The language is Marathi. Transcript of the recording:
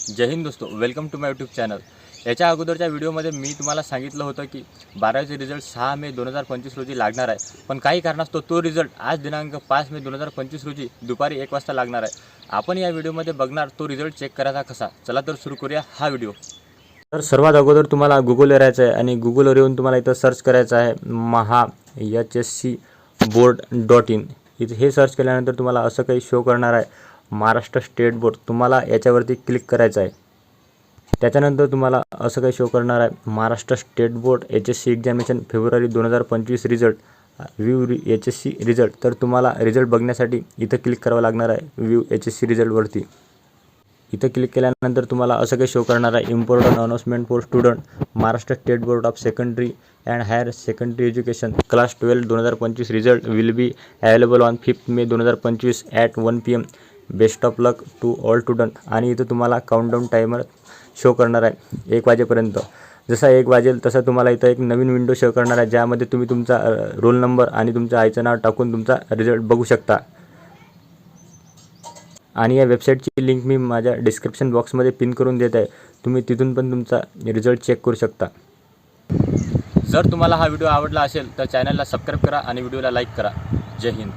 जय हिंद दोस्तों, welcome to my YouTube channel. याच्या अगोदरच्या व्हिडिओमध्ये मी तुम्हाला सांगितलं होतं की 12वीचे रिझल्ट 6 मे 2025 रोजी लागणार आहे, पण काही कारणास्तव तो रिझल्ट आज दिनांक 5 मे 2025 रोजी दुपारी 1 वाजता लागणार आहे। आपण या व्हिडिओमध्ये बघणार तो रिझल्ट चेक करायचा कसा। चला तर सुरू करूया हा व्हिडिओ। तर सर्वात अगोदर तुम्हाला गुगल यायचं आहे आणि गुगलवर येऊन तुम्हाला इथं सर्च करायचं आहे mahachscboard.in। इथे हे सर्च केल्यानंतर तुम्हाला असं काही शो करणार आहे, महाराष्ट्र स्टेट बोर्ड। तुम्हाला याच्यावरती क्लिक करायचं आहे। त्याच्यानंतर तुम्हाला असं काही शो करणार आहे, Maharashtra state board HSC examination February 2025 result, view HSC result. तर तुम्हाला रिझल्ट बघण्यासाठी इथं क्लिक करावं लागणार आहे व्ह्यू HSC रिझल्टवरती। इथं क्लिक केल्यानंतर तुम्हाला असं काही शो करणार आहे, important announcement for student, Maharashtra state board of secondary and higher secondary education class 12 2025 result will be available on 5 May 2025 at 1 PM। Best of luck to all student. आणि इथं तुम्हाला काउंटडाऊन टायमर शो करणार आहे 1 वाजेपर्यंत। जसा 1 वाजेल तसा तुम्हाला इथं एक नवीन विंडो शो करणार आहे, ज्यामध्ये तुम्ही तुमचा रोल नंबर आणि तुमच्या आईचं नाव टाकून तुमचा रिझल्ट बघू शकता। आणि या वेबसाईटची लिंक मी माझ्या डिस्क्रिप्शन बॉक्समध्ये पिन करून देत आहे, तुम्ही तिथून पण तुमचा रिझल्ट चेक करू शकता। जर तुम्हाला हा व्हिडिओ आवडला असेल तर चॅनलला सबस्क्राईब करा आणि व्हिडिओला लाईक करा। जय हिंद।